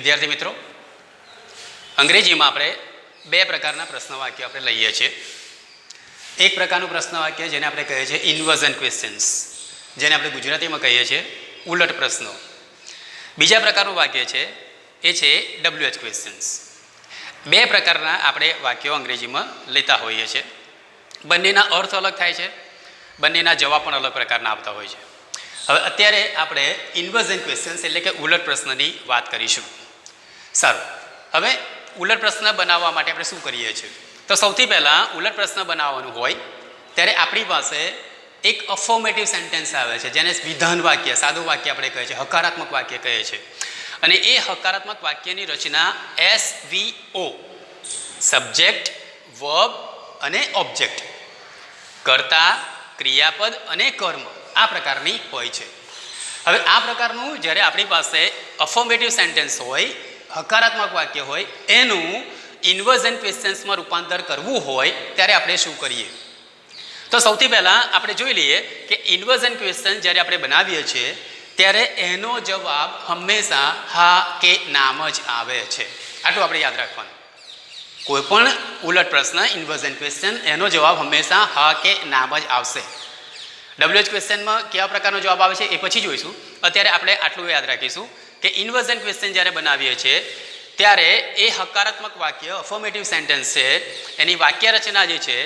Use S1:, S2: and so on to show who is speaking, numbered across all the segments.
S1: વિદ્યાર્થી મિત્રો, અંગ્રેજીમાં આપણે બે પ્રકારના પ્રશ્ન વાક્યો આપણે લઈએ છીએ. એક પ્રકારનું પ્રશ્ન વાક્ય જેને આપણે કહીએ છીએ ઇન્વર્ઝન ક્વેશ્ચન્સ, જેને આપણે ગુજરાતીમાં કહીએ છીએ ઉલટ પ્રશ્નો. બીજા પ્રકારનું વાક્ય છે એ છે WH ક્વેશ્ચન્સ. બે પ્રકારના આપણે વાક્યો અંગ્રેજીમાં લેતા હોઈએ છીએ. બંનેના અર્થ અલગ થાય છે, બંનેના જવાબ પણ અલગ પ્રકારના આવતા હોય છે. હવે અત્યારે આપણે ઇન્વર્ઝન ક્વેશ્ચન્સ એટલે કે ઉલટ પ્રશ્નની વાત કરીશું. સારું, હવે ઉલટ પ્રશ્ન બનાવવા માટે આપણે શું કરીએ છીએ? તો સૌથી પહેલાં ઉલટ પ્રશ્ન બનાવવાનું હોય ત્યારે આપણી પાસે એક અફર્મેટિવ સેન્ટેન્સ આવે છે, જેને વિધાન વાક્ય, સાદું વાક્ય આપણે કહીએ છીએ, હકારાત્મક વાક્ય કહીએ છીએ. અને એ હકારાત્મક વાક્યની રચના SVO, સબ્જેક્ટ, વર્બ અને ઓબ્જેક્ટ, કર્તા, ક્રિયાપદ અને કર્મ, આ પ્રકારની હોય છે. હવે આ પ્રકારનું જ્યારે આપણી પાસે અફર્મેટિવ સેન્ટેન્સ હોય, હકારાત્મક વાક્ય હોય, એનું ઇન્વર્ઝન ક્વેશ્ચન્સમાં રૂપાંતર કરવું હોય ત્યારે આપણે શું કરીએ? તો સૌથી પહેલાં આપણે જોઈ લઈએ કે ઇન્વર્ઝન ક્વેશ્ચન જ્યારે આપણે બનાવીએ છીએ ત્યારે એનો જવાબ હંમેશા હા કે નામ જ આવે છે. આટલું આપણે યાદ રાખવાનું. કોઈ પણ ઉલટ પ્રશ્ન ઇન્વર્ઝન ક્વેશ્ચન એનો જવાબ હંમેશા હા કે નામ જ આવશે. WH ક્વેશ્ચનમાં કેવા પ્રકારનો જવાબ આવે છે એ પછી જોઈશું. અત્યારે આપણે આટલું યાદ રાખીશું કે ઇન્વર્ઝન ક્વેશ્ચન જ્યારે બનાવીએ છીએ ત્યારે એ હકારાત્મક વાક્ય, અફર્મેટિવ સેન્ટેન્સ છે, એની વાક્ય રચના જે છે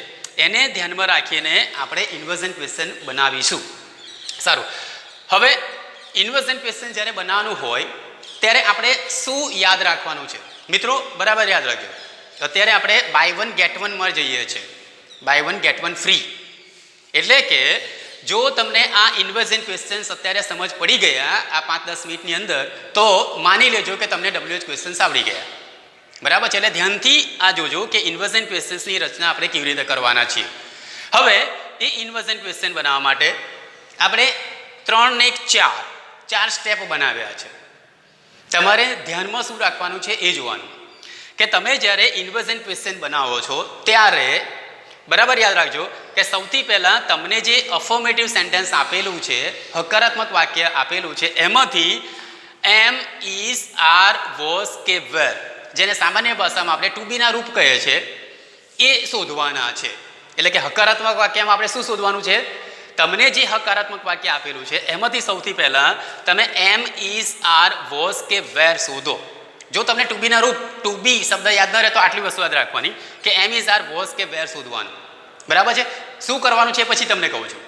S1: એને ધ્યાનમાં રાખીને આપણે ઇન્વર્ઝન ક્વેશ્ચન બનાવીશું. સારું, હવે ઇન્વર્ઝન ક્વેશ્ચન જ્યારે બનાવવાનું હોય ત્યારે આપણે શું યાદ રાખવાનું છે? મિત્રો બરાબર યાદ રાખજો. અત્યારે આપણે બાય વન ગેટ વન માં જઈએ છીએ, buy one get one free. એટલે કે જો તમને આ ઇન્વર્ઝન ક્વેશ્ચન્સ અત્યારે સમજ પડી ગયા આ 5-10 મિનિટની અંદર, તો માની લેજો કે તમને WH ક્વેશ્ચન્સ આવડી ગયા. બરાબર છે? એટલે ધ્યાનથી આ જોજો કે ઇન્વર્ઝન ક્વેશ્ચન્સની રચના આપણે કેવી રીતે કરવાના છીએ. હવે એ ઇન્વર્ઝન ક્વેશ્ચન બનાવવા માટે આપણે 3 ને 4 સ્ટેપ બનાવ્યા છે. તમારે ધ્યાનમાં શું રાખવાનું છે એ જોવાનું કે તમે જ્યારે ઇન્વર્ઝન ક્વેશ્ચન બનાવો છો ત્યારે બરાબર યાદ રાખજો કે સૌથી પહેલાં તમને જે અફર્મેટિવ સેન્ટેન્સ આપેલું છે, હકારાત્મક વાક્ય આપેલું છે, એમાંથી એમ, ઇઝ, આર, વોઝ કે વેર, જેને સામાન્ય ભાષામાં આપણે ટુ બીના રૂપ કહીએ છીએ, એ શોધવાના છે. એટલે કે હકારાત્મક વાક્યમાં આપણે શું શોધવાનું છે? તમને જે હકારાત્મક વાક્ય આપેલું છે એમાંથી સૌથી પહેલાં તમે એમ, ઇઝ, આર, વોઝ કે વેર શોધો. જો તમને ટુ બીના રૂપ, ટુ બી શબ્દ યાદ ન રહે તો આટલી વસ્તુ યાદ રાખવાની કે એમ, ઇઝ, આર, વોઝ કે વેર શોધવાનું. બરાબર છે? શું કરવાનું છે પછી તમને કહું છું.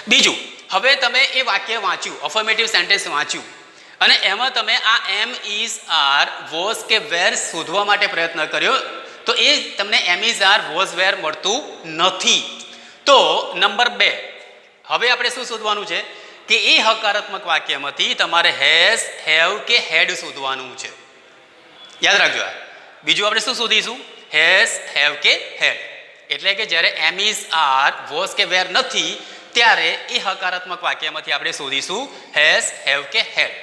S1: બીજું, હવે તમે એ વાક્ય વાંચ્યું, અફર્મેટિવ સેન્ટેન્સ વાંચ્યું, અને એમાં તમે આ એમ, ઇઝ, આર, વોઝ કે વેર શોધવા માટે પ્રયત્ન કર્યો, તો એ તમને એમ, ઇઝ, આર, વોઝ, વેર મળતું નથી. તો નંબર 2, હવે આપણે શું શોધવાનું છે કે એ હકારાત્મક વાક્યમાંથી તમારે હેઝ, હેવ કે હેડ શોધવાનું છે. યાદ રાખજો. બીજું આપણે શું શોધીશું? હેઝ, હેવ કે હેડ. એટલે કે જ્યારે એમ, ઇઝ, આર, વોઝ કે વેર નથી ત્યારે એ હકારાત્મક વાક્યમાંથી આપણે શોધીશું હેઝ, હેવ કે હેડ.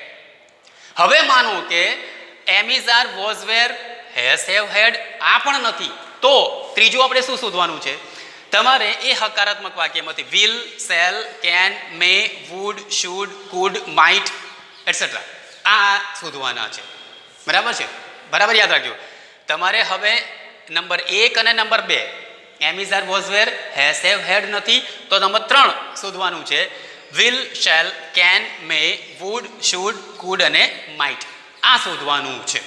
S1: હવે માનો કે am, is, are, was, were, has, have, had આ પણ નથી, તો ત્રીજું આપણે શું શોધવાનું છે? તમારે એ હકારાત્મક વાક્યમાંથી will, shall, can, may, would, should, could, might etcetera આ શોધવાના છે. બરાબર છે? બરાબર યાદ રાખજો. તમારે હવે નંબર 1 અને number 2 am, is, are, was, were, has, have, had નથી, તો નંબર 3 શોધવાનું છે will, shall, can, may, would, should, could અને માઇટ આ શોધવાનું છે.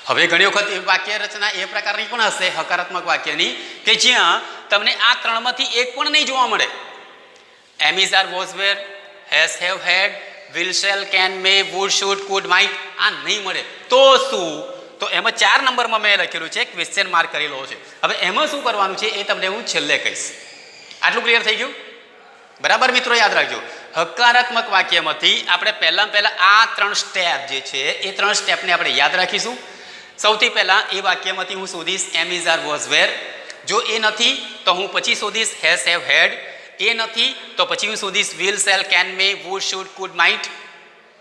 S1: હવે ઘણી વખત એ વાક્ય રચના એ પ્રકારની પણ હશે હકારાત્મક વાક્યની કે જ્યાં તમને આ 3માંથી એક પણ નહીં જોવા મળે. Am, is, are, was, were, has, have, had, will, shall, can, may, would, should, could, might આ નહીં મળે. તો શું? તો એમાં 4 નંબરમાં મેં લખેલું છે, ક્વેશ્ચન માર્ક કરેલો છે. હવે એમાં શું કરવાનું છે એ તમને હું છેલ્લે કહીશ. આટલું ક્લિયર થઈ ગયું? બરાબર મિત્રો યાદ રાખજો. હકારાત્મક વાક્યમાંથી આપણે પહેલાં આ 3 સ્ટેપ જે છે એ 3 સ્ટેપને આપણે યાદ રાખીશું. સૌથી પહેલાં એ વાક્યમાંથી હું શોધીશ એમ, ઇઝ, આર, વોઝ, વેર. જો એ નથી તો હું પછી શોધીશ હેઝ, હેવ, હેડ. એ નથી તો પછી હું શોધીશ will, shall, can, may, would, should, could, might.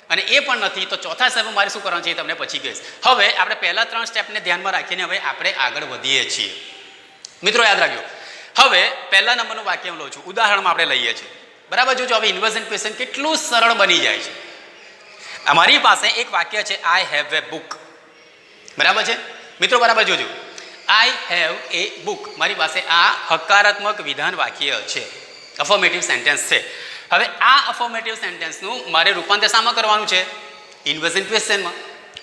S1: અને એ પણ નથી તો ચોથા સ્ટેપમાં મારે શું કરવાનું છે એ તમને પછી કહીશ. હવે આપણે પહેલા 3 સ્ટેપને ધ્યાનમાં રાખીને હવે આપણે આગળ વધીએ છીએ. મિત્રો યાદ રાખજો. હવે પહેલા નંબરનું વાક્ય લઉં છું, ઉદાહરણમાં આપણે લઈએ છીએ. બરાબર? જોજો હવે ઇન્વર્ઝન ક્વેશ્ચન કેટલું સરળ બની જાય છે. અમારી પાસે એક વાક્ય છે આઈ હેવ એ બુક, બરાબર છે મિત્રો? બરાબર જોજો, આઈ હેવ એ બુક મારી પાસે આ હકારાત્મક વિધાન વાક્ય છે, અફર્મેટિવ સેન્ટેન્સ છે. હવે આ અફર્મેટિવ સેન્ટેન્સનું મારે રૂપાંતર શામાં કરવાનું છે? ઇન્વર્ઝન ક્વેશ્ચનમાં,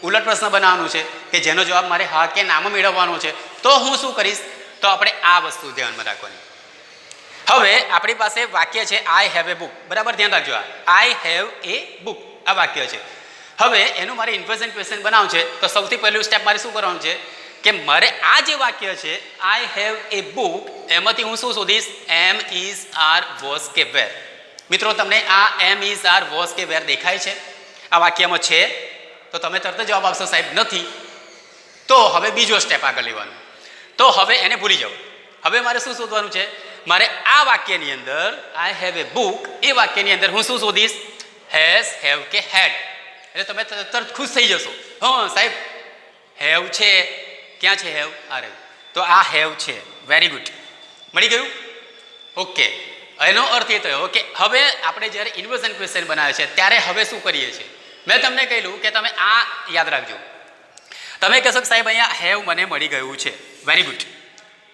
S1: ઉલટ પ્રશ્ન બનાવવાનું છે કે જેનો જવાબ મારે હા કે નામાં મેળવવાનો છે. તો હું શું કરીશ? તો આપણે આ વસ્તુ ધ્યાનમાં રાખવાની. હવે આપણી પાસે વાક્ય છે આઈ હેવ એ બુક, બરાબર? ધ્યાન રાખજો, આઈ હેવ એ બુક આ વાક્ય છે. હવે એનું મારે ઇન્વર્ઝન ક્વેશ્ચન બનાવવું છે. તો સૌથી પહેલું સ્ટેપ મારે શું કરવાનું છે કે મારે આ જે વાક્ય છે આઈ હેવ એ બુક, એમાંથી હું શું શોધીશ? એમ ઇઝ આર વોઝ કે વેર. મિત્રો તમને આ એમ ઇઝ આર વોઝ કે વેર દેખાય છે આ વાક્યમાં? છે તો તમે તરત જવાબ આપશો સાહેબ નથી. તો હવે બીજો સ્ટેપ આગળ લેવાનું. તો હવે એને ભૂલી જાઓ. હવે મારે શું શોધવાનું છે? મારે આ વાક્યની અંદર આઈ હેવ એ બુક એ વાક્યની અંદર હું શું શોધીશ? હેઝ, હેવ કે હેડ. એટલે તમે તરત ખુશ થઈ જશો, હા સાહેબ હેવ છે. ક્યાં છે હેવ? આ રહ્યું. તો આ હેવ છે. વેરી ગુડ, મળી ગયું? ઓકે, એનો અર્થ એ થયો કે હવે આપણે જ્યારે ઇન્વર્ઝન ક્વેશ્ચન બનાવે છે ત્યારે હવે શું કરીએ છીએ? મેં તમને કહ્યું કે તમે આ યાદ રાખજો. તમે કહેશો કે સાહેબ અહીંયા હેવ મને મળી ગયું છે, વેરી ગુડ.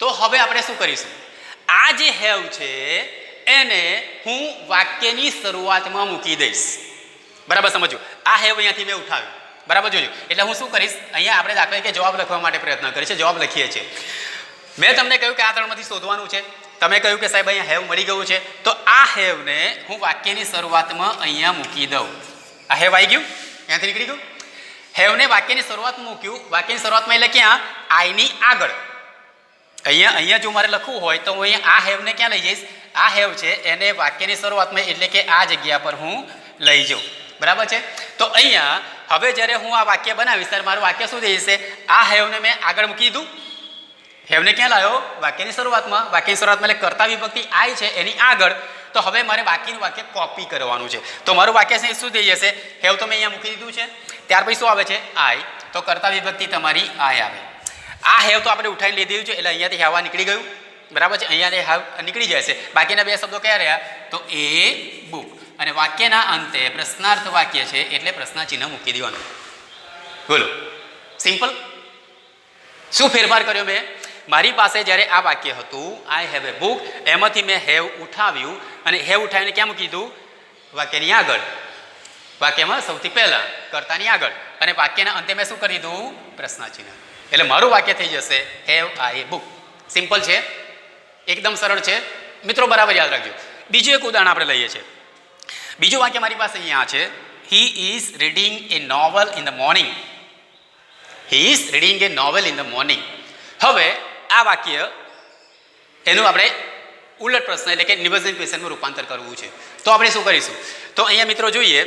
S1: તો હવે આપણે શું કરીશું? આ જે હેવ છે એને હું વાક્યની શરૂઆતમાં મૂકી દઈશ, બરાબર? સમજો, આ હેવ અહીંયાથી મેં ઉઠાવ્યું, બરાબર? જોજો, એટલે હું શું કરીશ? અહીંયા આપણે દાખલા કે જવાબ લખવા માટે પ્રયત્ન કરીએ છીએ, જવાબ લખીએ છીએ. મેં તમને કહ્યું કે આ ત્રણમાંથી શોધવાનું છે. તમે કહ્યું કે સાહેબ અહીંયા હેવ મળી ગયું છે, તો આ હેવને હું વાક્યની શરૂઆતમાં અહીંયા મૂકી દઉં. આ હેવ આવી ગયું, અહીંયાથી નીકળી ગયું. હેવને વાક્યની શરૂઆતમાં મૂક્યું. વાક્યની શરૂઆતમાં એટલે ક્યાં? આઈની આગળ. અહીંયા જો મારે લખવું હોય તો હું અહીંયા આ હેવને ક્યાં લઈ જઈશ? આ હેવ છે એને વાક્યની શરૂઆતમાં એટલે કે આ જગ્યા પર હું લઈ જાઉં, બરાબર છે? તો અહીંયા હવે જ્યારે હું આ વાક્ય બનાવીશ ત્યારે મારું વાક્ય શું થઈ જશે? આ હેવને મેં આગળ મૂકી દીધું. હેવને ક્યાં લાવ્યો? વાક્યની શરૂઆતમાં. વાક્યની શરૂઆતમાં એટલે કર્તા વિભક્તિ આઈ છે એની આગળ. તો હવે મારે બાકીનું વાક્ય કોપી કરવાનું છે. તો મારું વાક્ય શું થઈ જશે? હેવ તો મેં અહીંયા મૂકી દીધું છે. ત્યાર પછી શું આવે છે? આઈ. તો કર્તા વિભક્તિ તમારી આઈ આવે. આ હેવ તો આપણે ઉઠાઈને લઈ દીધું છે એટલે અહીંયાથી હવા નીકળી ગયું, બરાબર છે? અહીંયાથી હાવ નીકળી જાય છે. બાકીના બે શબ્દો કયા રહ્યા? તો એ બુક. અને વાક્યના અંતે પ્રશ્નાર્થ વાક્ય છે એટલે પ્રશ્ન ચિહ્ન મૂકી દેવાનું. બોલો, સિમ્પલ. શું ફેરફાર કર્યો મેં? મારી પાસે જ્યારે આ વાક્ય હતું આઈ હેવ એ બુક, એમાંથી મેં હેવ ઉઠાવ્યું અને હેવ ઉઠાવીને ક્યાં મૂકી દીધું? વાક્યની આગળ. વાક્યમાં સૌથી પહેલા કર્તાની આગળ. અને વાક્યના અંતે મેં શું કરી દીધું? પ્રશ્ન ચિહ્ન. એટલે મારું વાક્ય થઈ જશે હેવ આઈ બુક. સિમ્પલ છે, એકદમ સરળ છે મિત્રો, બરાબર યાદ રાખજો. બીજું એક ઉદાહરણ આપણે લઈએ છીએ. બીજું વાક્ય મારી પાસે અહીંયા છે, હી is reading A novel in the morning. He is reading A novel in the morning. હવે આ વાક્ય એનું આપણે ઉલટ પ્રશ્ન એટલે કે નિવેદન ક્વેશ્ચનમાં રૂપાંતર કરવું છે. તો આપણે શું કરીશું? તો અહીંયા મિત્રો જોઈએ,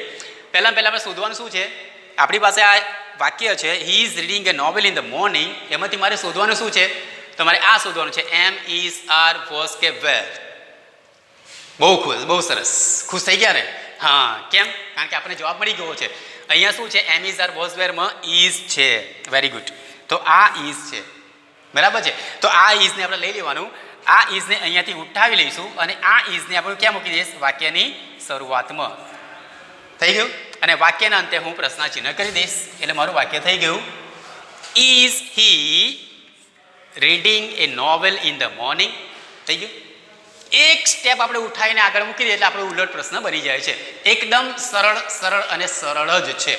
S1: પહેલાં આપણે શોધવાનું શું છે? આપણી પાસે આ વાક્ય છે હી is reading a novel in the morning. એમાંથી મારે શોધવાનું શું છે? તમારે આ શોધવાનું છે એમ ઇઝ આર વોઝ કે વેર. બહુ સરસ, ખુશ થઈ ગયા ને? હા, કેમ? કારણ કે આપણે જવાબ મળી ગયો છે. અહીંયા શું છે? Am is are was વેરમાં is છે. Very good. તો આ ઇઝ છે, બરાબર છે? તો આ ઇઝને આપણે લઈ લેવાનું. આ ઇઝને અહીંયાથી ઉઠાવી લઈશું અને આ ઇઝને આપણે ક્યાં મૂકી દઈશ? વાક્યની શરૂઆતમાં. થઈ ગયું? અને વાક્યના અંતે હું પ્રશ્ન ચિહ્ન કરી દઈશ એટલે મારું વાક્ય થઈ ગયું is he reading a novel in the morning. થઈ ગયું? એક સ્ટેપ આપણે ઉઠાવીને આગળ મૂકી દઈએ એટલે આપણો ઉલટ પ્રશ્ન બની જાય છે. એકદમ સરળ અને સરળ જ છે,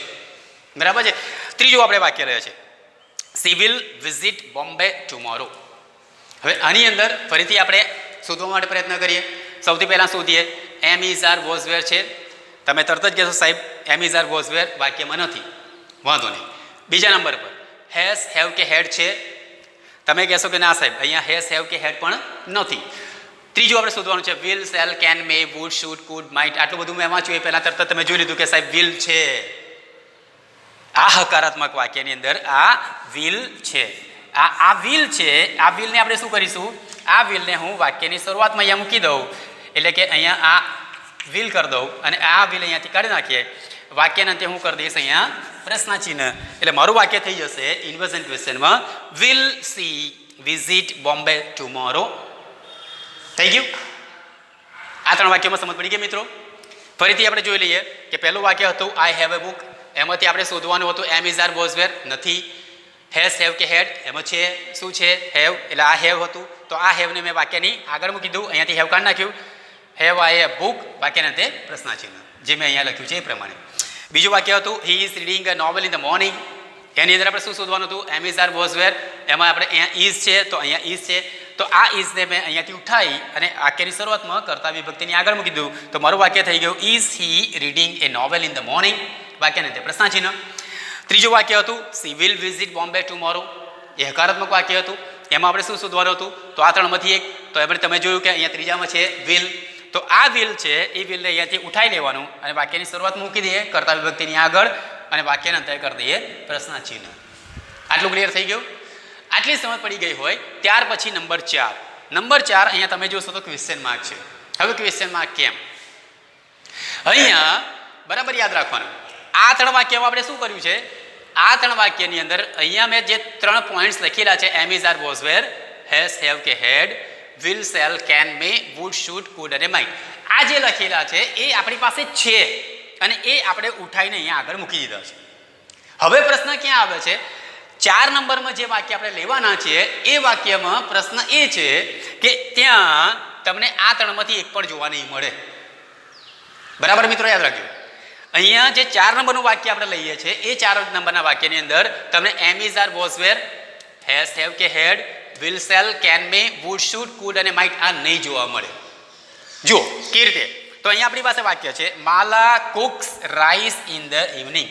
S1: બરાબર છે? ત્રીજું આપણે વાક્ય રહે છે C will visit Bombay tomorrow. હવે આની અંદર ફરીથી આપણે શોધવા માટે પ્રયત્ન કરીએ. સૌથી પહેલાં શોધીએ એમ ઇઝ આર વોઝ વેર છે. તમે તરત જ કહેશો સાહેબ એમ ઇઝ આર વોઝ વેર વાક્યમાં નથી, વાંધો નહીં. બીજા નંબર પર હેઝ, હેવ કે હેડ છે. તમે કહેશો કે ના સાહેબ અહીંયા હેઝ, હેવ કે હેડ પણ નથી. ત્રીજું આપણે શોધવાનું છે will, shall, can, may, would, should, could, might. આટલું બધું મેં વાંચ્યું એ પહેલાં તરત તમે જોઈ લીધું કે સાહેબ વિલ છે. આ હકારાત્મક વાક્યની અંદર આ વિલ છે. આ વિલ છે. આ વિલને આપણે શું કરીશું? આ વિલને હું વાક્યની શરૂઆતમાં અહીંયા મૂકી દઉં એટલે કે અહીંયા આ વિલ કરી દઉં અને આ વિલ અહીંયાથી કાઢી નાખીએ. વાક્યના અંતે હું કરી દઈશ અહીંયા પ્રશ્ન ચિહ્ન એટલે મારું વાક્ય થઈ જશે ઇન્વર્ઝન ક્વેશ્ચનમાં will she visit Bombay tomorrow. થઈ ગયું? આ ત્રણ વાક્યોમાં સમજ પડી ગઈ મિત્રો? ફરીથી આપણે જોઈ લઈએ કે પહેલું વાક્ય હતું આઈ હેવ એ બુક. એમાંથી આપણે શોધવાનું હતું એમ ઇઝ આર વોઝ વેર, નથી. હેઝ, હેવ કે હેડ, એમાં છે શું છે હેવ, એટલે આ હેવ હતું. તો આ હેવને મેં વાક્યની આગળ મૂકી દીધું, અહીંયાથી હેવ કાઢી નાખ્યું. હેવ આઈ એ બુક, વાક્યના તે પ્રશ્નાચિહ્ન જે મેં અહીંયા લખ્યું છે એ પ્રમાણે. બીજું વાક્ય હતું he is reading a novel in the morning. એની અંદર આપણે શું શોધવાનું હતું am is are was were, એમાં આપણે અહીંયા ઇઝ છે તો અહીંયા ઇઝ છે. તો આ ઇઝને મેં અહીંયાથી ઉઠાવી અને વાક્યની શરૂઆતમાં કર્તા વિભક્તિની આગળ મૂકી દીધું. તો મારું વાક્ય થઈ ગયું is he reading a novel in the morning, વાક્યને તે પ્રશ્નાચિહ્ન. ત્રીજું વાક્ય હતું she will visit Bombay tomorrow, એ હકારાત્મક વાક્ય હતું. એમાં આપણે શું શોધવાનું હતું તો આ ત્રણમાંથી એક. તો એમાં તમે જોયું કે અહીંયા ત્રીજામાં છે વિલ. તો આ વિલ છે એ વિલને અહીંયાથી ઉઠાવી લેવાનું અને વાક્યની શરૂઆત મૂકી દઈએ કર્તા વિભક્તિની આગળ અને વાક્યને અંતે કરી દઈએ પ્રશ્નાચિહ્ન. આટલું ક્લિયર થઈ ગયું? આટલી સમજ પડી ગઈ હોય ત્યાર પછી નંબર 4. નંબર 4 અહીંયા તમે જોશો તો ક્વેશ્ચન માર્ક છે. હવે ક્વેશ્ચન માર્ક કેમ? અહીંયા બરાબર યાદ રાખવાનું, આ ત્રણ વાક્યમાં આપણે શું કર્યું છે, આ ત્રણ વાક્યની અંદર અહીંયા મેં જે 3 પોઈન્ટ્સ લખેલા છે am is are was were, has, have કે had, will, shall, can, may, would, should, could અને માઇટ, આ જે લખેલા છે એ આપણી પાસે છે અને એ આપણે ઉઠાવીને અહીંયા આગળ મૂકી દીધા છે. હવે પ્રશ્ન ક્યાં આવે છે? 4 નંબરમાં જે વાક્ય આપણે લેવાના છીએ એ વાક્યમાં પ્રશ્ન એ છે કે ત્યાં તમને આ ત્રણમાંથી એક પણ જોવા નહીં મળે. બરાબર મિત્રો, યાદ રાખજો. અહીંયા જે 4 નંબરનું વાક્ય આપણે લઈએ છીએ એ 4 નંબરના વાક્યની અંદર તમને am is are was were, has, have કે had, will, shall, can, may, would, should, could અને માઇટ આ નહીં જોવા મળે. જુઓ કેવી રીતે. તો અહીંયા આપણી પાસે વાક્ય છે Mala cooks rice in the evening.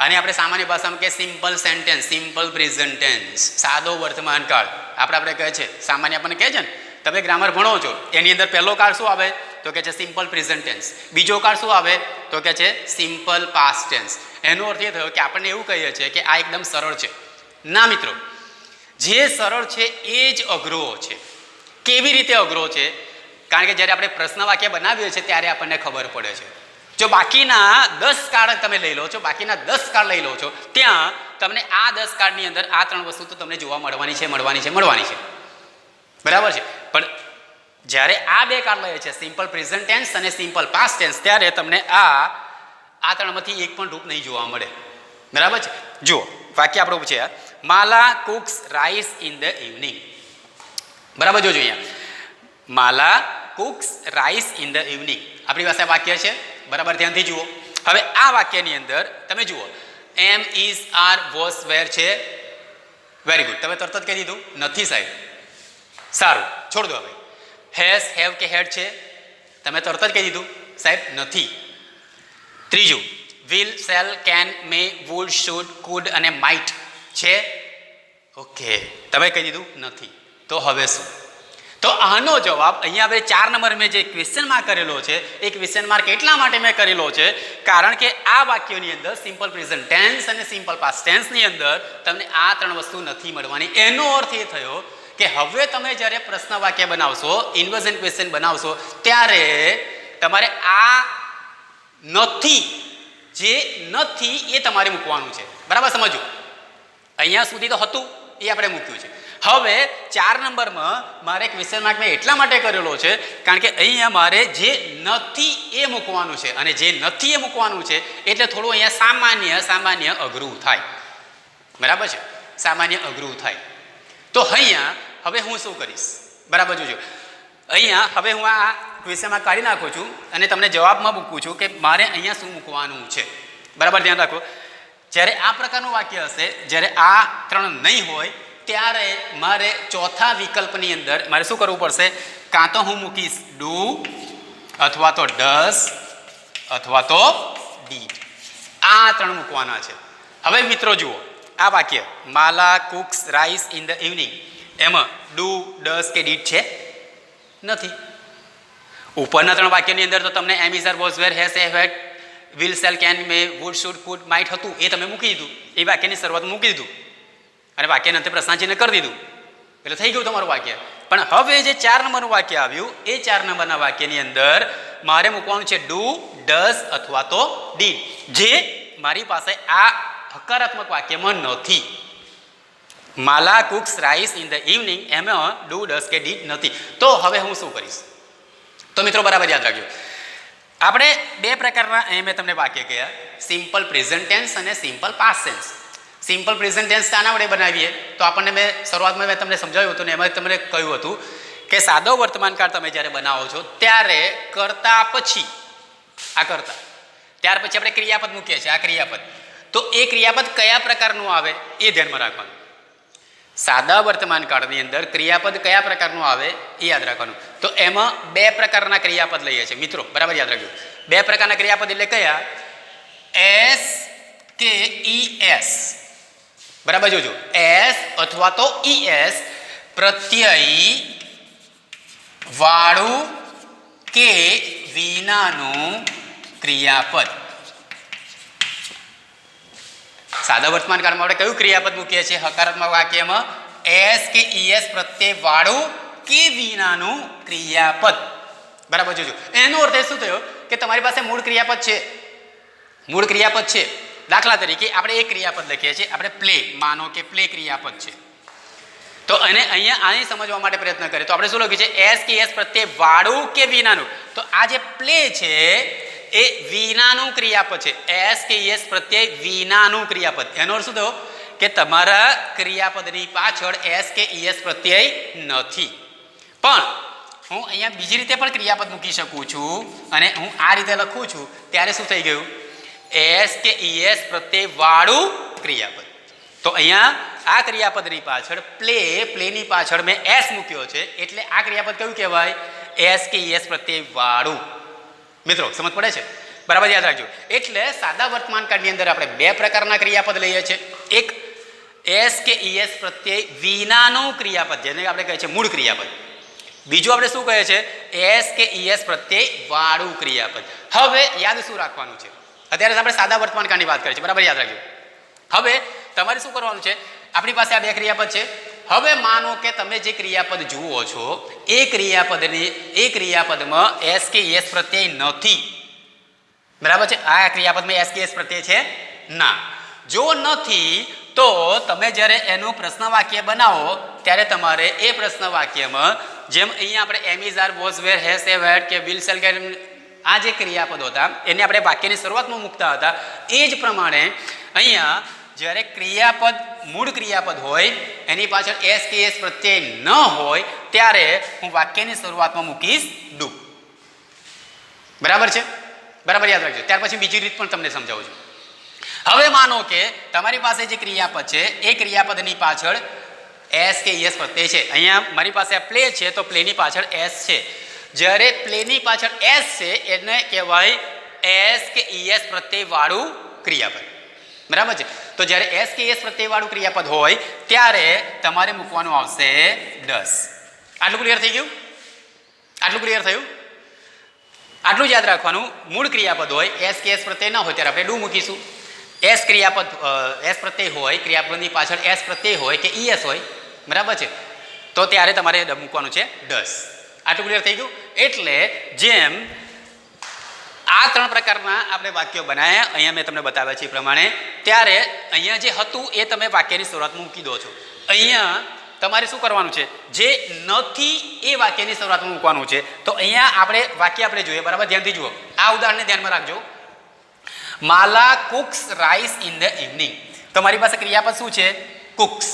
S1: આને આપણે સામાન્ય ભાષામાં કે simple sentence, simple present tense, સાદો વર્તમાન કાળ આપણે કહે છે. સામાન્ય આપણને કહે છે ને, તમે ગ્રામર ભણો છો એની અંદર પહેલો કાળ શું આવે તો કે છે સિમ્પલ પ્રેઝન્ટ ટેન્સ, બીજો કાળ શું આવે તો કે છે સિમ્પલ પાસ્ટ ટેન્સ. એનો અર્થ એ થયો કે આપણને એવું કહીએ છીએ કે આ એકદમ સરળ છે. ના મિત્રો, જે સરળ છે એ જ અઘરો છે. કેવી રીતે અઘરો છે? કારણ કે જ્યારે આપણે પ્રશ્ન વાક્ય બનાવીએ છીએ ત્યારે આપણને ખબર પડે છે. જો બાકીના 10 કાળ તમે લઈ લો છો, બાકીના 10 કાળ લઈ લો છો, ત્યાં તમને આ 10 કાળની અંદર આ 3 વસ્તુ તો તમને જોવા મળવાની છે. બરાબર છે. પણ જ્યારે આ 2 કાળ લઈએ છે સિમ્પલ પ્રેઝન્ટ ટેન્સ અને સિમ્પલ પાસ્ટ ટેન્સ, ત્યારે તમને આ ત્રણમાંથી એક પણ રૂપ નહીં જોવા મળે. બરાબર છે. જુઓ વાક્ય આપણું છે Mala cooks rice in the evening. બરાબર, જોજો અહીંયા Mala cooks rice in the evening આપણી પાસે વાક્ય છે. બરાબર, ધ્યાનથી જુઓ. હવે આ વાક્યની અંદર તમે જુઓ એમ ઇઝ આર વોઝ વેર છે. વેરી ગુડ, તમે તરત જ કહી દીધું નથી સાહેબ. સારું, છોડ દો. હવે હેઝ, હેવ કે હેડ છે, તમે તરત જ કહી દીધું સાહેબ નથી. ત્રીજું will, shall, can, may, would, should, could અને માઇટ છે. ઓકે, તમે કહી દીધું નથી. તો હવે શું? તો આનો જવાબ અહીંયા આપણે 4 નંબર મેં જે ક્વેશ્ચન માર્ક કરેલો છે એ ક્વેશ્ચન માર્ક એટલા માટે મેં કરેલો છે કારણ કે આ વાક્યોની અંદર સિમ્પલ પ્રેઝન્ટ ટેન્સ અને સિમ્પલ પાસ્ટ ટેન્સની અંદર તમને આ 3 વસ્તુ નથી મળવાની. એનો અર્થ એ થયો કે હવે તમે જ્યારે પ્રશ્ન વાક્ય બનાવશો, ઇન્વર્ઝન ક્વેશ્ચન બનાવશો, ત્યારે તમારે આ નથી, જે નથી એ તમારે મૂકવાનું છે. બરાબર સમજો? અહીંયા સુધી તો હતું એ આપણે મૂક્યું છે. હવે 4 નંબરમાં મારે ક્વેશ્ચન માર્ક મેં એટલા માટે કરેલો છે કારણ કે અહીંયા મારે જે નથી એ મૂકવાનું છે અને જે નથી એ મૂકવાનું છે એટલે થોડું અહીંયા સામાન્ય અઘરું થાય. બરાબર છે? સામાન્ય અઘરું થાય. તો અહીંયા હવે હું શું કરીશ? બરાબર, જોજો. અહીંયા હવે હું આ ક્વેશ્ચન માર્ક કાઢી નાખું છું અને તમને જવાબમાં મૂકું છું કે મારે અહીંયા શું મૂકવાનું છે. બરાબર, ધ્યાન રાખો. જ્યારે આ પ્રકારનું વાક્ય હશે, જ્યારે આ 3 નહીં હોય, ત્યારે મારે ચોથા વિકલ્પની અંદર મારે શું કરવું પડશે? કાં તો હું મૂકીશ ડુ અથવા તો ડઝ અથવા તો ડીડ. આ 3 મૂકવાના છે. હવે મિત્રો જુઓ આ વાક્ય Mala cooks rice in the evening, એમાં ડુ, ડઝ કે ડીડ છે? નથી. ઉપરના 3 વાક્યની અંદર તો તમને am is are was were, has, have, had, will, shall, can, may, would, should, could, might હતું, એ તમે મૂકી દીધું. એ વાક્યની શરૂઆત મૂકી દીધું અને વાક્યને અંતે પ્રશ્નાચિહ્ન કરી દીધું એટલે થઈ ગયું તમારું વાક્ય. પણ હવે જે 4 નંબરનું વાક્ય આવ્યું એ 4 નંબરના વાક્યની અંદર મારે મૂકવાનું છે ડુ, ડઝ અથવા તો ડીડ, જે મારી પાસે આ હકારાત્મક વાક્યમાં નથી. Mala cooks rice in the evening એમાં ડુ, ડઝ કે ડીડ નથી. તો હવે હું શું કરીશ? તો મિત્રો બરાબર યાદ રાખજો, આપણે બે પ્રકારના અહીં મેં તમને વાક્ય કહ્યા, સિમ્પલ પ્રેઝન્ટ ટેન્સ અને simple past tense. Simple present tense આના વડે બનાવીએ તો આપણને મેં શરૂઆતમાં મેં તમને સમજાવ્યું હતું ને એમાં તમને કહ્યું હતું કે સાદો વર્તમાનકાળ તમે જ્યારે બનાવો છો ત્યારે કરતા પછી આ કરતા ત્યાર પછી આપણે ક્રિયાપદ મૂકીએ છીએ, આ ક્રિયાપદ. તો એ ક્રિયાપદ કયા પ્રકારનું આવે એ ધ્યાનમાં રાખવાનું. સાદા વર્તમાન કાળની અંદર ક્રિયાપદ કયા પ્રકારનું આવે એ યાદ રાખવાનું. તો એમાં બે પ્રકારના ક્રિયાપદ લઈએ છીએ મિત્રો, બરાબર યાદ રાખજો. બે પ્રકારના ક્રિયાપદ એટલે કયા? એસ કે ઈએસ. બરાબર જોજો, એસ અથવા તો ઈએસ પ્રત્યય વાળું કે વિનાનું ક્રિયાપદ. સાદા વર્તમાન કાળમાં આપણે કયું ક્રિયાપદ મૂકીએ છીએ હકારાત્મક વાક્યમાં? એસ કે ઈએસ પ્રત્યય વાળું કે વિનાનું ક્રિયાપદ. બરાબર જોજો. એનો અર્થ એ શું થયો કે તમારી પાસે મૂળ ક્રિયાપદ છે, મૂળ ક્રિયાપદ છે. દાખલા તરીકે આપણે એક ક્રિયાપદ લખીએ છીએ, આપણે પ્લે, માનો કે પ્લે ક્રિયાપદ છે. તો અને અહીંયા આને સમજવા માટે પ્રયત્ન કરીએ તો આપણે શું લખ્યું છે? એસ કે ઈએસ પ્રત્યય વાળું કે વિનાનું. તો આ જે પ્લે છે એ વિનાનું ક્રિયાપદ છે. એસ કે ઈએસ પ્રત્યય વિનાનું ક્રિયાપદ. એનો અર્થ શું થયો કે તમારા ક્રિયાપદની પાછળ એસ કે ઈએસ પ્રત્યય નથી. પણ હું અહીંયા બીજી રીતે પણ ક્રિયાપદ મૂકી શકું છું અને હું આ રીતે લખું છું ત્યારે શું થઈ ગયું? એસ કે ઈએસ પ્રત્યય વાળું ક્રિયાપદ. તો અહીંયા આ ક્રિયાપદની પાછળ પ્લેની પાછળ મેં એસ મૂક્યો છે એટલે આ ક્રિયાપદ કયું કહેવાય? એસ કે ઈએસ પ્રત્યય વાળું. મિત્રો સમજ પડે છે? બરાબર યાદ રાખજો. એટલે સાદા વર્તમાન કાળની અંદર આપણે બે પ્રકારના ક્રિયાપદ લઈએ છીએ. એક એસ કે ઈએસ પ્રત્યય વિનાનું ક્રિયાપદ જેને આપણે કહે છે મૂળ ક્રિયાપદ. બીજું આપણે શું કહે છે? એસ કે ઈએસ પ્રત્યય વાળું ક્રિયાપદ. હવે યાદ શું રાખવાનું છે? અત્યારે આપણે સાદા વર્તમાન કાળની વાત કરીએ છીએ, બરાબર યાદ રાખજો. હવે તમારે શું કરવાનું છે? આપણી પાસે આ બે ક્રિયાપદ છે. હવે માનો કે તમે જે ક્રિયાપદ જુઓ છો એ ક્રિયાપદમાં એસ કે ઈએસ પ્રત્યય નથી. બરાબર છે? આ ક્રિયાપદમાં એસ કે ઈએસ પ્રત્યય છે ના. જો નથી તો તમે જ્યારે એનું પ્રશ્ન વાક્ય બનાવો ત્યારે તમારે એ પ્રશ્ન વાક્યમાં જેમ અહીંયા આપણે am is are was were has એ વેડ કે વિલ શેલ ગેટ આ જે ક્રિયાપદો હતા એને આપણે વાક્યની શરૂઆતમાં મૂકતા હતા એ જ પ્રમાણે અહીંયા જ્યારે ક્રિયાપદ મૂળ ક્રિયાપદ હોય એની પાછળ એસ કે ઈએસ પ્રત્યય ન હોય ત્યારે હું વાક્યની શરૂઆતમાં મૂકીશ ડુ. બરાબર છે? બરાબર યાદ રાખજો. ત્યાર પછી બીજી રીત પણ તમને સમજાવું છું. હવે માનો કે તમારી પાસે જે ક્રિયાપદ છે એ ક્રિયાપદની પાછળ એસ કે ઈએસ પ્રત્યય છે. અહીંયા મારી પાસે આ પ્લે છે તો પ્લેની પાછળ એસ છે. જ્યારે પ્લેની પાછળ એસ છે એને કહેવાય એસ કે ઈએસ પ્રત્યય વાળું ક્રિયાપદ. બરાબર છે? તો જ્યારે એસ કે ઈએસ પ્રત્યય વાળું ક્રિયાપદ હોય ત્યારે તમારે મૂકવાનું આવશે ડસ. આટલું ક્લિયર થઈ ગયું? આટલું ક્લિયર થયું? આટલું જ યાદ રાખવાનું. મૂળ ક્રિયાપદ હોય એસ કે ઈએસ પ્રત્યય ન હોય ત્યારે આપણે ડુ મૂકીશું. એસ ક્રિયાપદ એસ પ્રત્યય હોય, ક્રિયાપદની પાછળ એસ પ્રત્યય હોય કે ઈએસ હોય, બરાબર છે, તો ત્યારે તમારે મૂકવાનું છે ડસ. આટલું ક્લિયર થઈ ગયું? એટલે જેમ આ ત્રણ પ્રકારના આપણે વાક્યો બનાવ્યા અહીંયા મેં તમને બતાવ્યા છે એ પ્રમાણે, ત્યારે અહીંયા જે હતું એ તમે વાક્યની શરૂઆતમાં મૂકી દો છો. અહીંયા તમારે શું કરવાનું છે? જે નથી એ વાક્યની શરૂઆતમાં મૂકવાનું છે. તો અહીંયા આપણે વાક્ય આપણે જોઈએ, બરાબર? ધ્યાનથી જુઓ. આ ઉદાહરણને ધ્યાનમાં રાખજો. Mala cooks rice in the evening. તમારી પાસે ક્રિયાપદ શું છે? કુક્સ.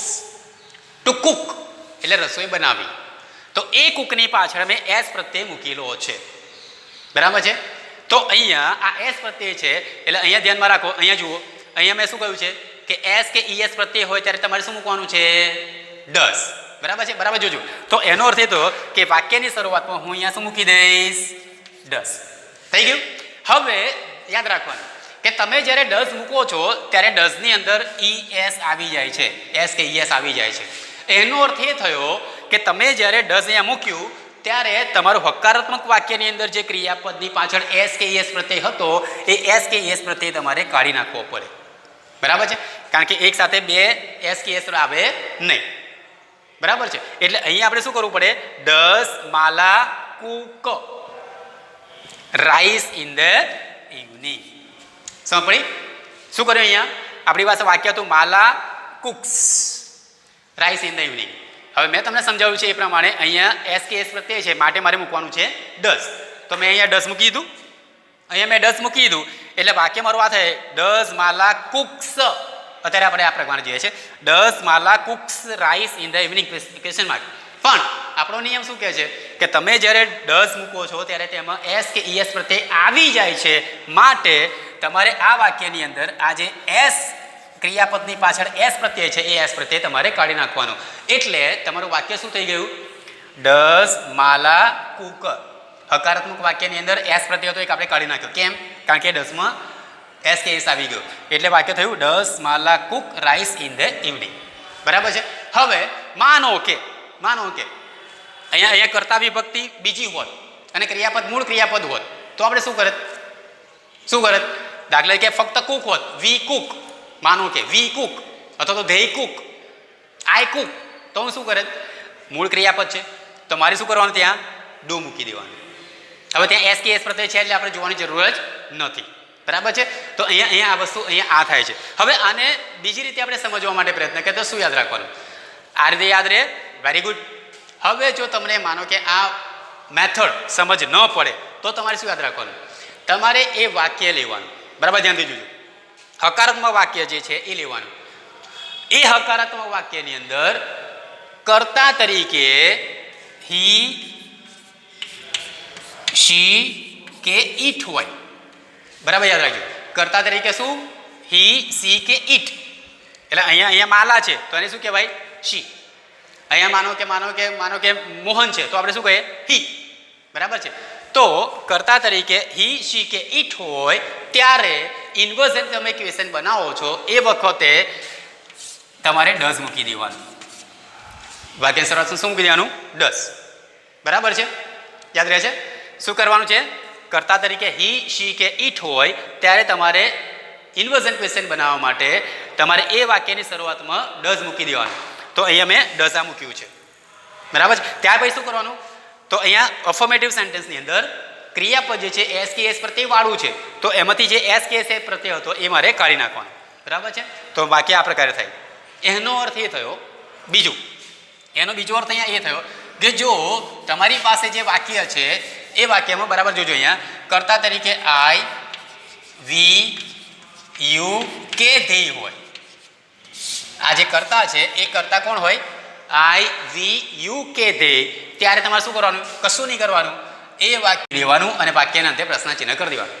S1: ટુ કુક એટલે રસોઈ બનાવી. તો એ કુકની પાછળ મેં એસ પ્રત્યય મૂકેલો છે. બરાબર છે? તો અહીંયા આ એસ પ્રત્યય છે એટલે અહીંયા ધ્યાનમાં રાખો. અહીંયા જુઓ, અહીંયા મેં શું કહ્યું છે કે એસ કે ઈએસ પ્રત્યય હોય ત્યારે તમારે શું મૂકવાનું છે? ડસ. બરાબર છે? બરાબર જોજો. તો એનો અર્થ એ તો કે વાક્યની શરૂઆતમાં હું અહીંયા શું મૂકી દઈશ? ડસ. થઈ ગયું? હવે યાદ રાખવાનું કે તમે જ્યારે ડસ મૂકો છો ત્યારે ડસની અંદર ઈએસ આવી જાય છે, એસ કે ઈએસ આવી જાય છે. એનો અર્થ એ થયો કે તમે જ્યારે ડસ અહીંયા મૂક્યું ત્યારે તમારું હકારાત્મક વાક્યની અંદર જે ક્રિયાપદની પાછળ એસ કે ઈએસ પ્રત્યય હતો એ એસ કે ઈએસ પ્રત્યય તમારે કાઢી નાખવો પડે. બરાબર છે? કારણ કે એક સાથે બે એસ કે ઈએસ આવે નહીં. બરાબર છે? એટલે અહીંયા આપણે શું કરવું પડે? Does Mala cook rice in the evening. સમજ પડી? શું કર્યું? અહીંયા આપણી પાસે વાક્ય હતું Mala cooks rice in the evening. હવે મેં તમને સમજાવ્યું છે એ પ્રમાણે અહીંયા એસ કે એસ પ્રત્યય છે માટે મારે મૂકવાનું છે ડસ. તો મેં અહીંયા ડસ મૂકી દીધું. અહીંયા મેં ડઝ મૂકી દીધું એટલે વાક્ય મારું આ થાય ડઝ માલા કુક્સ. અત્યારે આપણે આ પ્રમાણે જોઈએ છે does Mala cooks rice in the evening question mark. પણ આપણો નિયમ શું કહે છે કે તમે જ્યારે ડઝ મૂકો છો ત્યારે તેમાં એસ કે ઈએસ પ્રત્યય આવી જાય છે, માટે તમારે આ વાક્યની અંદર આ જે એસ ક્રિયાપદની પાછળ એસ પ્રત્યય છે એ એસ પ્રત્યય તમારે કાઢી નાખવાનો. એટલે તમારું વાક્ય શું થઈ ગયું? Does Mala Cook. હકારાત્મક વાક્યની અંદર એસ પ્રત્યય હતો એક આપણે કાઢી નાખ્યો. કેમ? કારણ કે ડઝમાં એસ કે એસ આવી ગયો એટલે વાક્ય થયું does Mala cook rice in the evening. બરાબર છે. હવે માનો કે અહીંયા કર્તા વિભક્તિ બીજી હોત અને ક્રિયાપદ મૂળ ક્રિયાપદ હોત તો આપણે શું કરત? દાખલા તરીકે ફક્ત કુક હોત, વી કુક. માનો કે વી કુક અથવા તો ધે કુક, આઈ કુક, તો હું શું કરત? મૂળ ક્રિયાપદ છે તો મારે શું કરવાનું? ત્યાં ડુ મૂકી દેવાનું. હવે ત્યાં એસ કે એસ પ્રત્યય છે એટલે આપણે જોવાની જરૂર જ નથી. બરાબર છે. તો અહીંયા આ વસ્તુ અહીંયા આ થાય છે. હવે આને બીજી રીતે આપણે સમજવા માટે પ્રયત્ન કરીએ તો શું યાદ રાખવાનું? આ રીતે યાદ રહે. Very good. હવે જો તમને માનો કે આ મેથડ સમજ ન પડે તો તમારે શું યાદ રાખવાનું? તમારે એ વાક્ય લેવાનું. બરાબર, ધ્યાનથી જોજો. હકારાત્મક વાક્ય જે છે એ લેવાનું. એ હકારાત્મક વાક્યની અંદર કર્તા તરીકે હી, શી કે ઈટ હોય. બરાબર, યાદ રાખજો. કર્તા તરીકે શું? હી, સી કે ઈટ. એટલે અહીંયા માલા છે તો એને શું કહેવાય? શી. અહીંયા માનો કે મોહન છે તો આપણે શું કહીએ? હી. બરાબર છે. તો કર્તા તરીકે હી, શી કે ઈટ હોય ત્યારે ઇન્વર્ઝન તમે ક્વેશ્ચન બનાવો છો એ વખતે તમારે ડઝ મૂકી દેવાનું. વાક્યની શરૂઆત શું મૂકી દેવાનું? ડઝ. બરાબર છે, યાદ રહે છે. શું કરવાનું છે? કર્તા તરીકે હી, શી કે ઈટ હોય ત્યારે તમારે ઇન્વર્ઝન ક્વેશ્ચન બનાવવા માટે તમારે એ વાક્યની શરૂઆતમાં ડઝ મૂકી દેવાનું. તો અહીંયા મેં ડઝ મૂક્યું છે. બરાબર છે. ત્યાર પછી શું કરવાનું? તો અહીંયા અફર્મેટિવ સેન્ટેન્સની અંદર ક્રિયાપદ જે છે એસ કે એસ પ્રત્યય વાળું છે તો એમાંથી જે એસ કે એસ પ્રત્યય હતો એ મારે કાઢી નાખવાનો. બરાબર છે. તો વાક્ય આ પ્રકારે થાય. એનો અર્થ એ થયો એનો બીજો અર્થ અહીંયા એ થયો કે જો તમારી પાસે જે વાક્ય છે એ વાક્યમાં બરાબર જોજો અહીંયા કર્તા તરીકે આઈ, વી, યુ કે ધેય હોય. આ જે કર્તા છે એ કર્તા કોણ હોય? આઈ, વી, યુ કે ધેય. ત્યારે તમારે શું કરવાનું? કશું નહીં કરવાનું. એ વાક્ય લેવાનું અને વાક્યના અંતે પ્રશ્ન ચિહ્ન કરી દેવાનું.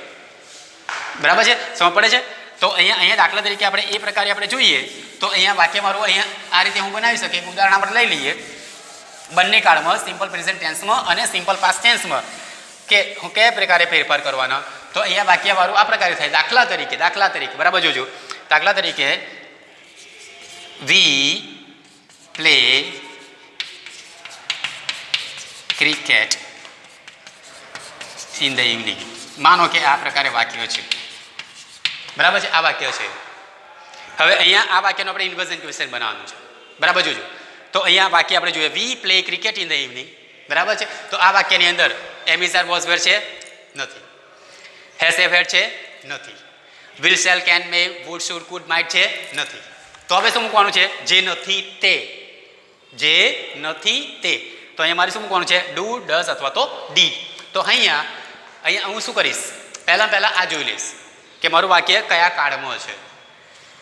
S1: બરાબર છે, સમજ પડે છે? તો અહીંયા દાખલા તરીકે આપણે એ પ્રકારે આપણે જોઈએ તો અહીંયા વાક્ય મારું અહીંયા આ રીતે હું બનાવી શકીએ. ઉદાહરણ આપણે લઈ લઈએ. બંને કાળમાં સિમ્પલ પ્રેઝન્ટ ટેન્સમાં અને સિમ્પલ પાસ્ટ ટેન્સમાં કે હું કયા પ્રકારે ફેરફાર કરવાનો. તો અહીંયા વાક્ય મારું આ પ્રકારે થાય. દાખલા તરીકે બરાબર જોજો. દાખલા તરીકે વી play cricket in the evening. માનો કે આ પ્રકારે વાક્ય છે. બરાબર છે, આ વાક્ય છે. હવે અહીંયા આ વાક્યનો આપણે ઇન્વર્ઝન ક્વેશ્ચન બનાવવાનું છે. બરાબર જોજો. તો અહીંયા વાક્ય આપણે જોઈએ we play cricket in the evening. બરાબર છે. તો આ વાક્યની અંદર am is are was were છે? નથી. હેઝ હેવ હેડ છે? નથી. Will shall can may would should could might છે? નથી. તો હવે શું મૂકવાનું છે? જે નથી તે. તો અહીંયા મારે શું મૂકવાનું છે? ડુ, ડઝ અથવા તો ડીડ. તો અહીંયા હું શું કરીશ? પહેલાં આ જોઈ લઈશ કે મારું વાક્ય કયા કાળમાં છે.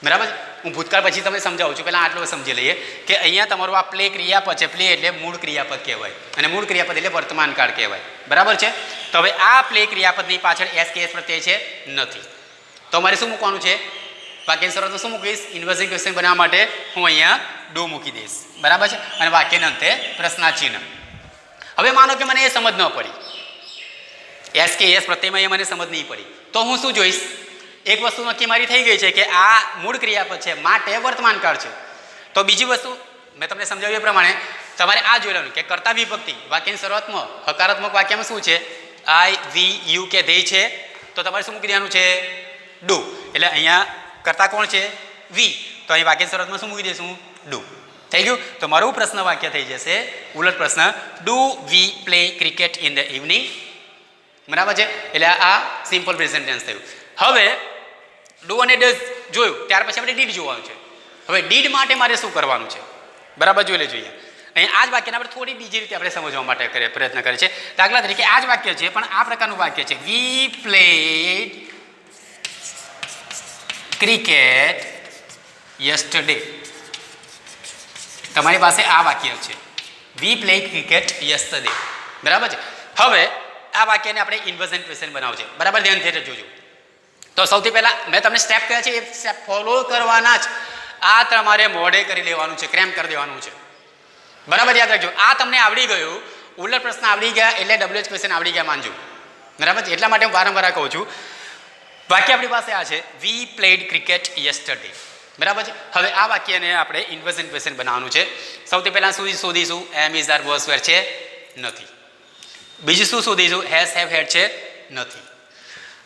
S1: બરાબર. હું ભૂતકાળ પછી તમને સમજાવું છું. પહેલાં આટલું સમજી લઈએ કે અહીંયા તમારું આ પ્લે ક્રિયાપદ છે. પ્લે એટલે મૂળ ક્રિયાપદ કહેવાય અને મૂળ ક્રિયાપદ એટલે વર્તમાન કાળ કહેવાય. બરાબર છે. તો હવે આ પ્લે ક્રિયાપદની પાછળ એસ કે એસ પ્રત્યય છે? નથી. તો મારે શું મૂકવાનું છે? વાક્યની શરૂઆતમાં શું મૂકીશ? ઇન્વર્ઝન ક્વેશ્ચન બનાવવા માટે હું અહીંયા ડુ મૂકી દઈશ. બરાબર છે. અને વાક્યના અંતે પ્રશ્નાચિહ્ન. હવે માનો કે મને એ સમજ ન પડી, એસ કે એસ પ્રત્યયમાં એ મને સમજ નહીં પડી, તો હું શું જોઈશ? એક વસ્તુ નક્કી મારી થઈ ગઈ છે કે આ મૂળ ક્રિયાપદ છે માટે વર્તમાન કાળ છે. તો બીજી વસ્તુ મેં તમને સમજાવ્યું એ પ્રમાણે તમારે આ જોઈ લેવાનું કે કર્તા વિભક્તિ વાક્યની શરૂઆતમાં હકારાત્મક વાક્યમાં શું છે? આઈ, વી, યુ કે ધેય છે. તો તમારે શું મૂકી દેવાનું છે? ડુ. એટલે અહીંયા કર્તા કોણ છે? વી. તો અહીં વાક્યની શરૂઆતમાં શું મૂકી દઈશું? ડુ. થઈ ગયું. તો મારું પ્રશ્ન વાક્ય થઈ જશે ઉલટ પ્રશ્ન. Do we play cricket in the evening. બરાબર છે. એટલે આ સિમ્પલ પ્રેઝન્ટ ટેન્સ થયું. હવે ડુ અને ડઝ જોયું ત્યાર પછી આપણે ડીડ જોવાનું છે. હવે ડીડ માટે મારે શું કરવાનું છે? બરાબર જોઈ લેજો. અહીંયા આ જ વાક્યને આપણે થોડી બીજી રીતે આપણે સમજવા માટે પ્રયત્ન કરીએ છીએ. દાખલા તરીકે આ જ વાક્ય છે, પણ આ પ્રકારનું વાક્ય છે, વી પ્લેડ ક્રિકેટ યસ્ટરડે. તમારી પાસે આ વાક્ય છે, વી પ્લે ક્રિકેટ યસ્ટરડે, બરાબર છે. હવે આ વાક્યને આપણે ઇન્વર્ઝન ક્વેશ્ચન બનાવવું છે, બરાબર, ધ્યાનથી જોજો. તો સૌથી પહેલાં મેં તમને સ્ટેપ કહ્યા છે, એ સ્ટેપ ફોલો કરવાના જ. આ તમારે મોઢે કરી લેવાનું છે, ક્રેમ કરી દેવાનું છે, બરાબર, યાદ રાખજો. આ તમને આવડી ગયું, ઉલટ પ્રશ્ન આવડી ગયા એટલે WH ક્વેશ્ચન આવડી ગયા માનજો, બરાબર છે. એટલા માટે હું વારંવાર કહું છું, વાક્ય આપણી પાસે આ છે, વી પ્લેડ ક્રિકેટ યસ્ટરડે, બરાબર છે. હવે આ વાક્યને આપણે ઇન્વર્ઝન ક્વેશ્ચન બનાવવાનું છે. સૌથી પહેલાં શું શોધીશું? એમ ઇઝ આર વોઝ વેર છે, નથી. બીજું શું શોધીશું? હેઝ હેવ હેડ છે, નથી.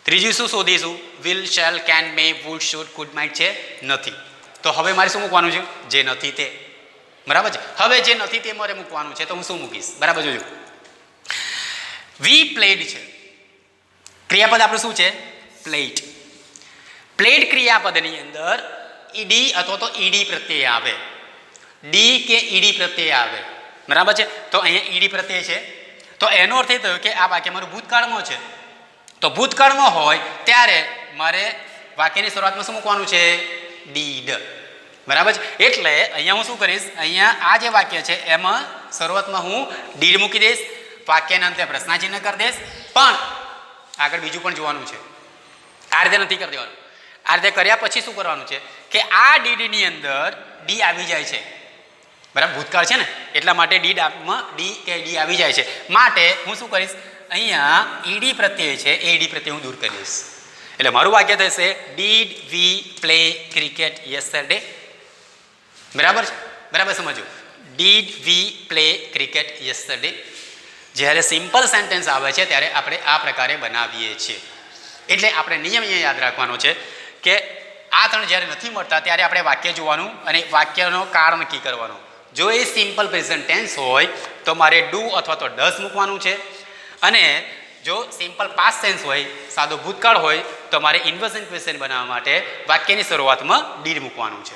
S1: ત્રીજું શું શોધીશું? Will shall can may would should could might છે, નથી. તો હવે મારે શું મૂકવાનું છે? જે નથી તે, બરાબર છે. હવે જે નથી તે મારે મૂકવાનું છે, તો હું શું મૂકીશ? બરાબર, જોજો. વી પ્લેડ છે, ક્રિયાપદ આપણું શું છે? પ્લેટ. પ્લેડ ક્રિયાપદની અંદર ઈડી અથવા તો ઈડી પ્રત્યય આવે, ડી કે ઈડી પ્રત્યય આવે, બરાબર છે. તો અહીંયા ઈડી પ્રત્યય છે, તો એનો અર્થ એ થયો કે આ વાક્ય મારું ભૂતકાળમાં છે. તો ભૂતકાળમાં હોય ત્યારે મારે વાક્યની શરૂઆતમાં શું મૂકવાનું છે? ડીડ, બરાબર છે. એટલે અહીંયા હું શું કરીશ? અહીંયા આ જે વાક્ય છે એમાં શરૂઆતમાં હું ડીડ મૂકી દઈશ, વાક્યના અંતે પ્રશ્નાચિહ્ન કરી દઈશ, પણ આગળ બીજું પણ જોવાનું છે. આ રીતે નથી કરી દેવાનું. આ રીતે કર્યા પછી શું કરવાનું છે કે આ ડીડની અંદર ડી આવી જાય છે, બરાબર, ભૂતકાળ છે ને, એટલા માટે ડીડમાં ડી કે ડી આવી જાય છે. માટે હું શું કરીશ? અહીંયા ઈડી પ્રત્યય છે, એ ઈડી પ્રત્યય હું દૂર કરી દઈશ. એટલે મારું વાક્ય થશે, did we play cricket yesterday, બરાબર છે, બરાબર સમજો. Did we play cricket yesterday. જ્યારે સિમ્પલ સેન્ટેન્સ આવે છે ત્યારે આપણે આ પ્રકારે બનાવીએ છીએ. એટલે આપણે નિયમ અહીંયા યાદ રાખવાનો છે કે આ ત્રણ જ્યારે નથી મળતા ત્યારે આપણે વાક્ય જોવાનું અને વાક્યનો કાળ નક્કી કરવાનું. જો એ સિમ્પલ પ્રેઝન્ટ ટેન્સ હોય તો મારે ડુ અથવા તો ડઝ મૂકવાનું છે, અને જો સિમ્પલ પાસ્ટ ટેન્સ હોય, સાદો ભૂતકાળ હોય, તો મારે ઇન્વર્ઝન ક્વેશ્ચન બનાવવા માટે વાક્યની શરૂઆતમાં ડીડ મૂકવાનું છે.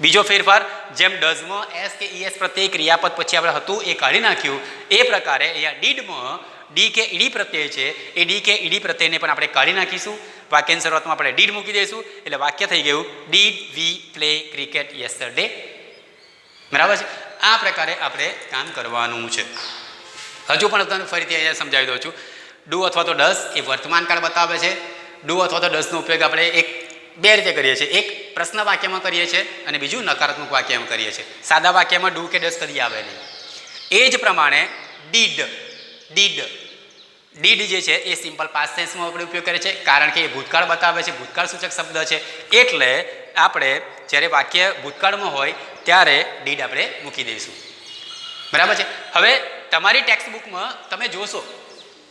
S1: બીજો ફેરફાર, જેમ ડઝમાં એસ કે ઈએસ પ્રત્યય ક્રિયાપદ પછી આપણે હતું એ કાઢી નાખ્યું, એ પ્રકારે અહીંયા ડીડમાં ડી કે ઈડી પ્રત્યય છે, એ ડી કે ઈડી પ્રત્યયને પણ આપણે કાઢી નાખીશું. વાક્યની શરૂઆતમાં આપણે ડીડ મૂકી દઈશું, એટલે વાક્ય થઈ ગયું, did we play cricket yesterday, બરાબર છે. આ પ્રકારે આપણે કામ કરવાનું છે. હજુ પણ તમને ફરીથી અહીંયા સમજાવી દઉં છું. ડુ અથવા તો ડઝ એ વર્તમાન કાળ બતાવે છે. ડુ અથવા તો ડઝનો ઉપયોગ આપણે બે રીતે કરીએ છીએ. એક પ્રશ્ન વાક્યમાં કરીએ છીએ અને બીજું નકારાત્મક વાક્યમાં કરીએ છીએ. સાદા વાક્યમાં ડુ કે ડઝ કરી આવે નહીં. એ જ પ્રમાણે ડીડ જે છે એ સિમ્પલ પાસ્ટ ટેન્સમાં આપણે ઉપયોગ કરીએ છીએ, કારણ કે એ ભૂતકાળ બતાવે છે, ભૂતકાળ સૂચક શબ્દ છે. એટલે આપણે જ્યારે વાક્ય ભૂતકાળમાં હોય ત્યારે ડીડ આપણે મૂકી દઈશું, બરાબર છે. હવે તમારી ટેક્સ્ટ બુકમાં તમે જોશો,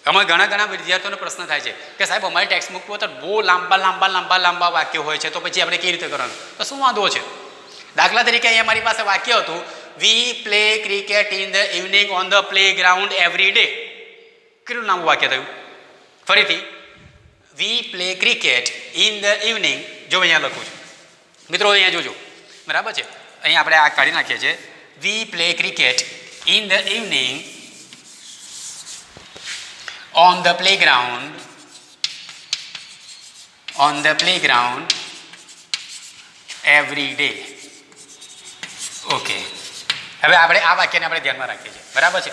S1: અમે ઘણા વિદ્યાર્થીઓનો પ્રશ્ન થાય છે કે સાહેબ અમારી ટેક્સ્ટ બુકમાં તો બહુ લાંબા વાક્યો હોય છે, તો પછી આપણે કેવી રીતે કરવાનું? તો શું વાંધો છે? દાખલા તરીકે અહીંયા મારી પાસે વાક્ય હતું, વી play cricket in the evening on the play ground every day. કેટલું લાંબુ વાક્ય થયું? ફરીથી, વી play cricket in the evening. જો અહીંયા લખું છું મિત્રો, અહીંયા જોજો, બરાબર છે. અહીંયા આપણે આ કાઢી નાખીએ છીએ, વી play cricket in the evening on the playground every day. Okay, હવે આપણે આ વાક્યને આપણે ધ્યાનમાં રાખીએ છીએ, બરાબર છે.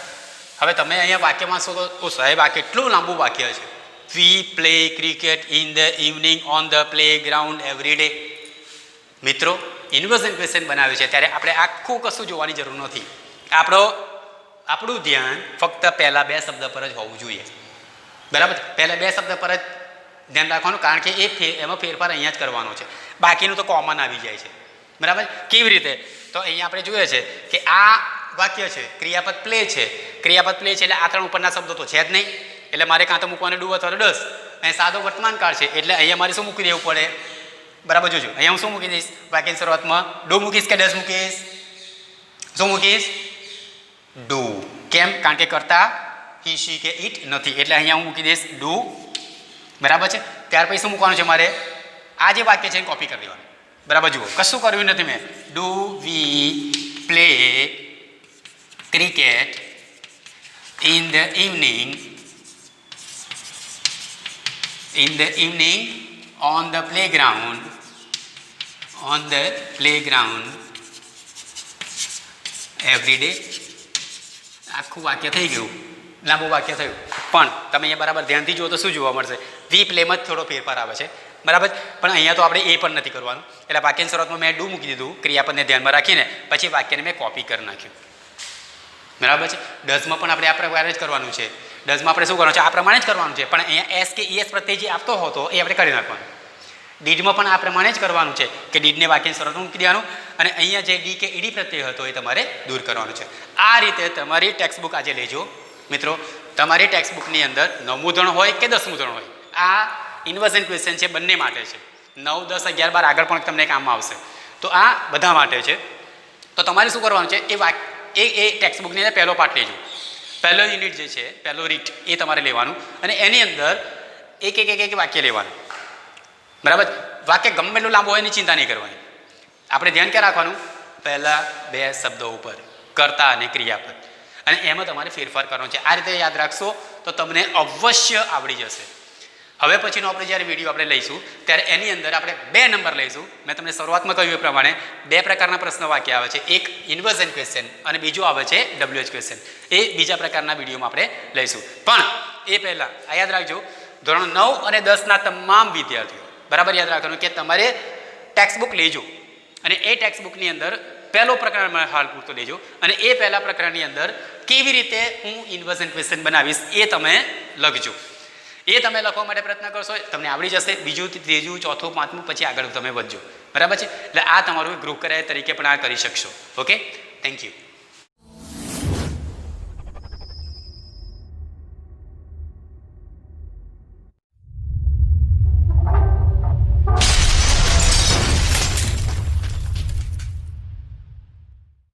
S1: હવે તમે અહીંયા વાક્યમાં શું કહો? સાહેબ આ કેટલું લાંબુ વાક્ય છે, વી play cricket in the evening on the playground every day. મિત્રો, ઇન્વર્ઝન ક્વેશ્ચન બનાવ્યું છે ત્યારે આપણે આખું કશું જોવાની જરૂર નથી. આપણું ધ્યાન ફક્ત પહેલા બે શબ્દ પર જ હોવું જોઈએ, બરાબર. પહેલા બે શબ્દ પર જ ધ્યાન રાખવાનું, કારણ કે એમાં ફેરફાર અહીંયા જ કરવાનો છે. બાકીનું તો કોમન આવી જાય છે, બરાબર. કેવી રીતે? તો અહીંયા આપણે જોઈએ છે કે આ વાક્ય છે, ક્રિયાપદ પ્લે છે. ક્રિયાપદ પ્લે છે એટલે આ ત્રણ ઉપરના શબ્દો તો છે જ નહીં, એટલે મારે કાં તો મૂકવાનું ડુ અથવા ડઝ. અહીં સાદો વર્તમાન કાળ છે એટલે અહીંયા મારે શું મૂકી દેવું પડે? બરાબર, જોજો. અહીંયા હું શું મૂકી દઈશ? વાક્યની શરૂઆતમાં ડુ મૂકીશ કે ડઝ મૂકીશ? શું મૂકીશ? ડુ. કેમ? કારણ કે કરતા હી શી કે ઇટ નથી, એટલે અહીંયા હું મૂકી દઈશ ડુ, બરાબર છે. ત્યાર પછી શું મૂકવાનું છે મારે? આ જે વાક્ય છે એને કોપી કરી દેવાનું, બરાબર. જુઓ, કશું કર્યું નથી મેં. Do we play cricket in the evening on the playground every day. આખું વાક્ય થઈ ગયું, લાંબુ વાક્ય થયું, પણ તમે અહીંયા બરાબર ધ્યાનથી જુઓ તો શું જોવા મળશે? વી પ્લેમાં જ થોડો ફેરફાર આવે છે, બરાબર. પણ અહીંયા તો આપણે એ પણ નથી કરવાનું, એટલે વાક્યની શરૂઆતમાં મેં ડુ મૂકી દીધું ક્રિયાપદને ધ્યાનમાં રાખીને, પછી વાક્યને મેં કોપી કરી નાખ્યું, બરાબર છે. ડઝમાં પણ આપણે આ પ્રકારે જ કરવાનું છે. ડઝમાં આપણે શું કરવાનું છે? આ પ્રમાણે જ કરવાનું છે, પણ અહીંયા એસ કે ઈએસ પ્રત્યે જે આપતો હતો એ આપણે કરી નાખવાનું. ડીડમાં પણ આ પ્રમાણે જ કરવાનું છે કે ડીડને વાક્યની શરૂઆતમાં મૂકી દેવાનું, અને અહીંયા જે ડી કે ઈડી પ્રત્યય હતો એ તમારે દૂર કરવાનું છે. આ રીતે તમારી ટેક્સ્ટબુક આજે લેજો મિત્રો. તમારી ટેક્સ્ટબુકની અંદર 9મું ધોરણ હોય કે 10મું ધોરણ હોય, આ ઇન્વર્ઝન ક્વેશ્ચન છે, બંને માટે છે. 9, 10, 11, 12 આગળ પણ તમને કામમાં આવશે, તો આ બધા માટે છે. તો તમારે શું કરવાનું છે? એ ટેક્સ્ટબુકની અંદર પહેલો પાઠ લેજો, પહેલો યુનિટ જે છે, પહેલો રીટ એ તમારે લેવાનું, અને એની અંદર એક વાક્ય લેવાનું, બરાબર. વાક્ય ગમે એટલું લાંબુ હોય એની ચિંતા નહીં કરવાની. આપણે ધ્યાન ક્યાં રાખવાનું? પહેલા 2 શબ્દો ઉપર, કર્તા અને ક્રિયાપદ, અને એમાં તમારે ફેરફાર કરવાનો છે. આ રીતે યાદ રાખશો તો તમને અવશ્ય આવડી જશે. હવે પછીનો આપણે જ્યારે વિડીયો આપણે લઈશું ત્યારે એની અંદર આપણે 2 નંબર લઈશું. મેં તમને શરૂઆતમાં કહ્યું એ પ્રમાણે 2 પ્રકારના પ્રશ્ન વાક્ય આવે છે, એક ઇન્વર્ઝન ક્વેશ્ચન અને બીજું આવે છે WH ક્વેશ્ચન. એ બીજા પ્રકારના વિડીયોમાં આપણે લઈશું. પણ એ પહેલાં આ યાદ રાખજો, ધોરણ 9 અને 10ના તમામ વિદ્યાર્થીઓ બરાબર યાદ રાખવાનું કે તમારે ટેક્સ્ટબુક લેજો, અને એ ટેક્સ્ટબુકની અંદર પહેલો પ્રકરણ હાલ પૂરતો લેજો, અને એ પહેલા પ્રકરણની અંદર કેવી રીતે હું ઇન્વર્ઝન ક્વેશ્ચન બનાવીશ એ તમે લખજો. એ તમે લખવા માટે પ્રયત્ન કરશો, તમને આવડી જશે. બીજું, ત્રીજું, ચોથું, પાંચમું પછી આગળ તમે વધજો, બરાબર છે. એટલે આ તમારું ગ્રુપ કરાય તરીકે પણ આ કરી શકશો. Okay, thank you.